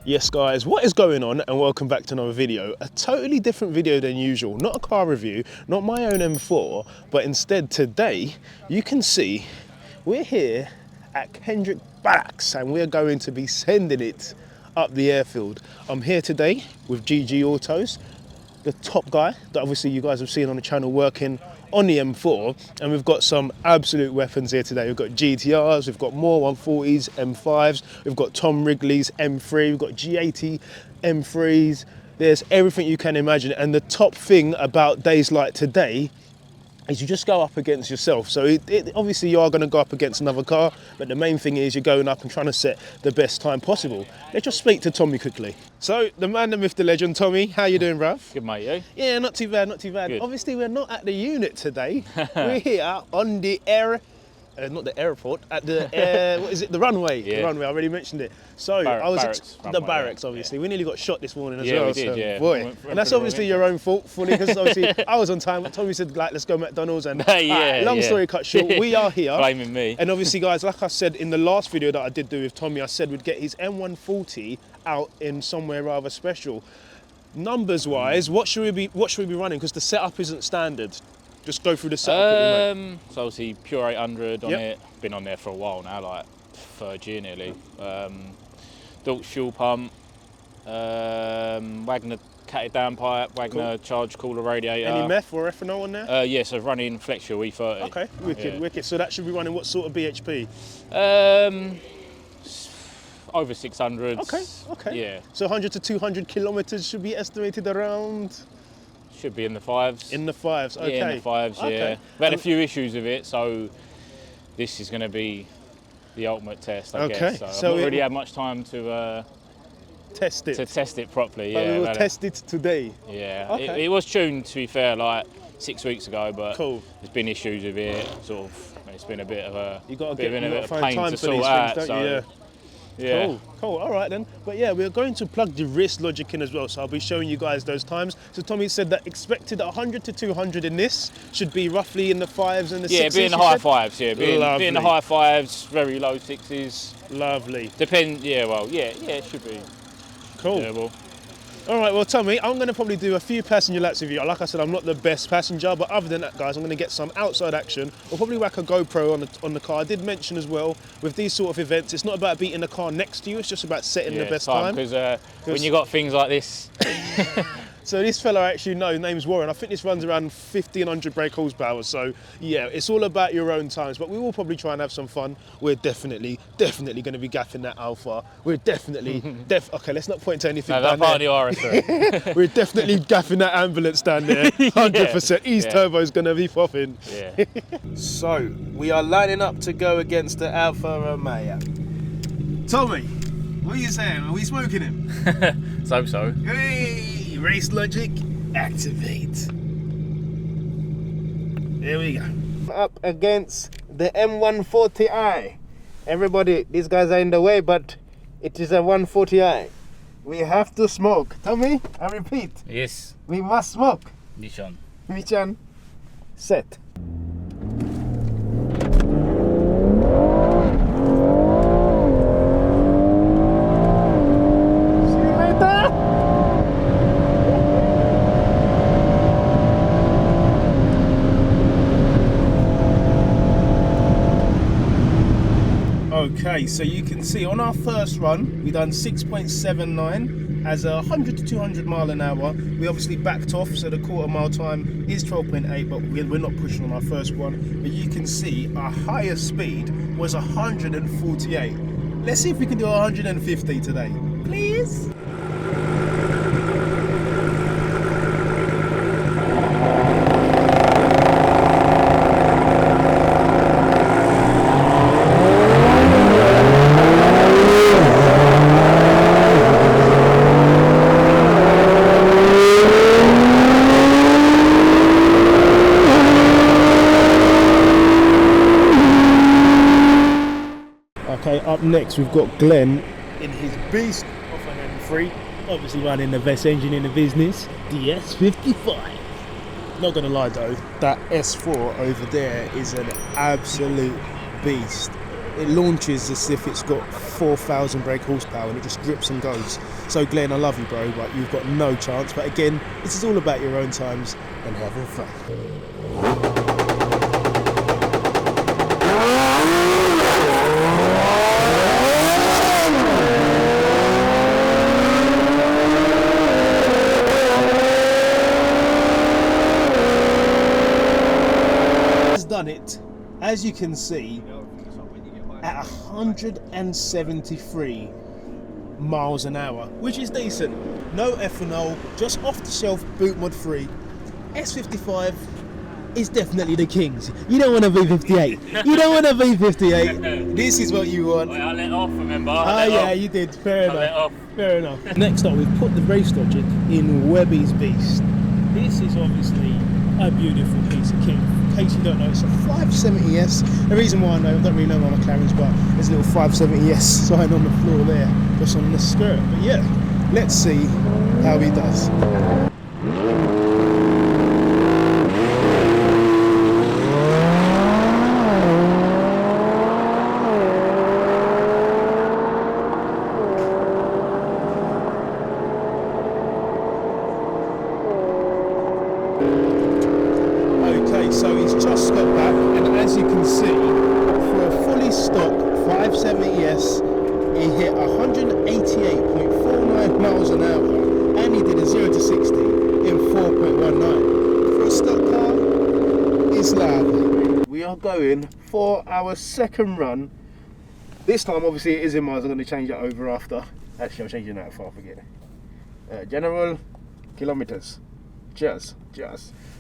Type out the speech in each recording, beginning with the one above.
Yes guys, what is going on, and welcome back to another video. A totally different video than usual, not a car review, not my own M4, but instead today you can see we're here at Kendrick Barracks and we're going to be sending it up the airfield. I'm here today with GG Autos, the top guy that obviously you guys have seen on the channel working on the M4, and we've got some absolute weapons here today. We've got GTRs, we've got more 140s, M5s, we've got Tom Wrigley's M3, we've got G80 M3s. There's everything you can imagine, and the top thing about days like today is you just go up against yourself. So obviously you are going to go up against another car, but the main thing is you're going up and trying to set the best time possible. Let's just speak to Tommy quickly. So the man, the myth, the legend, Tommy, how you doing, bruv? Good, mate, you? Yeah, not too bad, not too bad. Good. Obviously we're not at the unit today. We're here on the not the airport, at the what is it, the runway. Yeah. The runway, I already mentioned it. So Barracks the runway, barracks, yeah. obviously. We nearly got shot this morning as Yeah, well. we did, so, yeah. boy. Went And that's through the obviously wrong your own fault fully, because obviously I was on time, but Tommy said, like, let's go McDonald's, and Yeah, long yeah. story cut short, we are here. Blaming me. And obviously guys, like I said in the last video that I did do with Tommy, I said we'd get his M140 out in somewhere rather special. Numbers wise, what should we be running? Because the setup isn't standard. Just go through the setup. So obviously pure 800 on Yep. it. Been on there for a while now, like third year nearly. Dual fuel pump, Wagner catted downpipe, Wagner charge cooler radiator. Any meth or ethanol on there? Yeah, so running flex fuel E30. Okay, wicked, Yeah. wicked. So that should be running what sort of BHP? Over 600. Okay. Yeah, So 100 to 200 kilometers should be estimated around should be in the fives. in the fives. Okay. Yeah, in the fives, Okay. yeah. We've had a few issues with it, so this is going to be the ultimate test, I guess. So so I've not really had much time to Test it. test it properly. But Yeah, we will I've had test it today. yeah. Okay. It was tuned, to be fair, like 6 weeks ago, but Cool. there's been issues with it. Sort of, it's been a bit of a You gotta bit of a find pain time to for these sort things, out. don't So you? Yeah. yeah. Cool. All right then. But yeah, we're going to plug the wrist logic in as well. So I'll be showing you guys those times. So Tommy said that expected 100 to 200 in this should be roughly in the fives and the Yeah, sixes. be in the you high said? fives. Yeah, be in the Lovely. high fives, very low sixes. Lovely. Depend. Yeah, well, yeah, it should be Cool. doable. All right, well, Tommy, I'm going to probably do a few passenger laps with you. Like I said, I'm not the best passenger, but other than that, guys, I'm going to get some outside action. We'll probably whack a GoPro on the car. I did mention as well, with these sort of events, it's not about beating the car next to you, it's just about setting the best time. Because when you got things like this, So this fella I actually know, his name's Warren. I think this runs around 1500 brake horsepower. So yeah, it's all about your own times, but we will probably try and have some fun. We're definitely going to be gaffing that Alpha. We're definitely, okay, let's not point to anything no, down that part there. of the RS. We're definitely gaffing that ambulance down there, 100%. East Yeah. turbo's going to be popping. Yeah. So, we are lining up to go against the Alfa Romeo. Tommy, what are you saying? Are we smoking him? So. Hey, race logic, activate. There we go. Up against the M140i. Everybody, these guys are in the way, but it is a 140i. We have to smoke. Tommy, I repeat, Yes. we must smoke. Nishan. Mission set. See you later. Okay, so you can see on our first run, we done 6.79 as a 100 to 200 mile an hour. We obviously backed off, so the quarter mile time is 12.8, but we're not pushing on our first one. But you can see our highest speed was 148. Let's see if we can do 150 today. Please? Okay, up next we've got Glenn in his beast of an M3, obviously running the best engine in the business, the S55. Not gonna lie though, that S4 over there is an absolute beast. it launches as if it's got 4,000 brake horsepower and it just grips and goes. So Glenn, I love you, bro, but you've got no chance. But again, this is all about your own times and having fun. Done it, as you can see, at 173 miles an hour, which is decent. No ethanol, just off the shelf boot mod free. S55 is definitely the kings. You don't want a V58. You don't want a V58. This is what you want. Wait, I let off, remember? Oh yeah, you did. Fair enough. Let off. Fair enough. Next up, we've put the race logic in Webby's Beast. This is obviously a beautiful piece of kit. In case you don't know, it's a 570S. The reason why I know, I don't really know my McLaren's, but there's a little 570S sign on the floor there, just on the skirt. But yeah, let's see how he does. So he's just got back, and as you can see, for a fully stock 570S, he hit 188.49 miles an hour, and he did a 0 to 60 in 4.19. For a stock car, it's lovely. We are going for our second run. This time, obviously, it is in miles. I'm going to change that over after. Actually, I'm changing that before I forget. General kilometers. Cheers.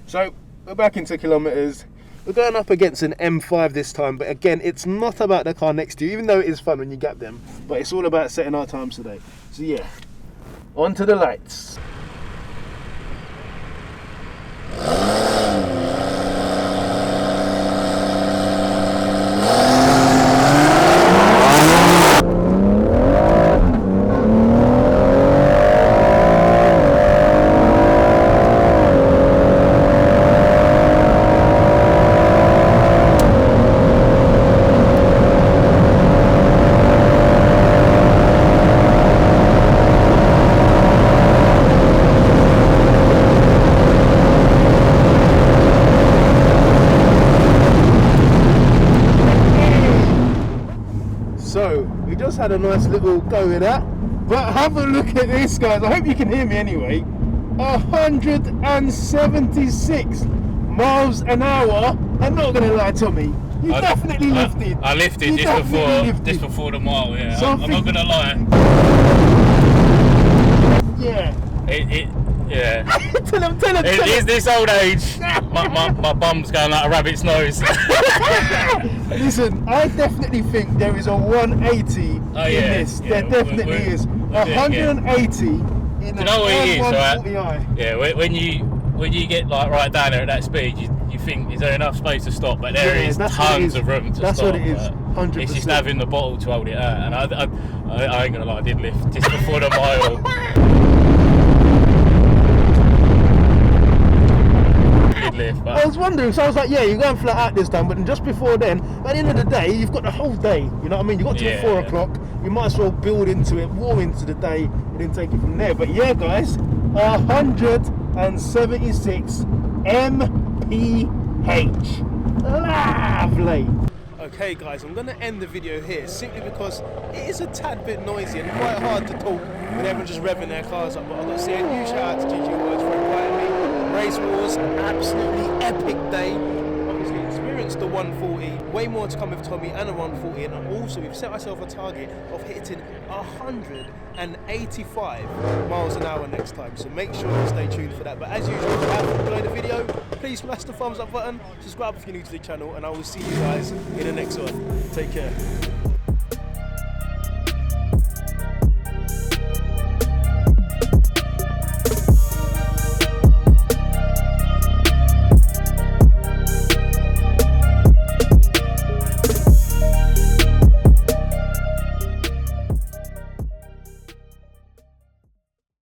So, we're back into kilometers. We're going up against an M5 this time, but again, it's not about the car next to you, even though it is fun when you gap them, but it's all about setting our times today. So yeah, on to the lights. So, we just had a nice little go with that, but have a look at this, guys. I hope you can hear me anyway. 176 miles an hour. I'm not going to lie, Tommy. You definitely lifted. I lifted just before the mile, yeah. I'm not going to lie. Yeah. Yeah. tell him. It is this old age. my bum's going like a rabbit's nose. Listen, I definitely think there is a 180 in this. Yeah, there definitely is. 180 in Do you know what it is, right? 140i. Yeah, when you get like right down there at that speed, you think, is there enough space to stop? But there is tons of room to stop. That's what it is. 100%. It's just having the bottle to hold it out. And I ain't gonna lie, I did lift just before the mile. I was wondering, so I was like, yeah, you're going flat out this time, but just before then, by the end of the day, you've got the whole day, you know what I mean? You've got till 4 o'clock, you might as well build into it, warm into the day, and then take it from there. But yeah, guys, 176 mph. Lovely. Okay guys, I'm going to end the video here simply because it is a tad bit noisy and quite hard to talk when everyone's just revving their cars up. But I've got to say a huge shout out to GG Words for inviting me. Racewars, absolutely epic day. Obviously experienced the 140, way more to come with Tommy and a 140, and also we've set ourselves a target of hitting 185 miles an hour next time, so make sure you stay tuned for that. But as usual, if you have enjoyed the video, please smash the thumbs up button, subscribe if you're new to the channel, and I will see you guys in the next one. Take care.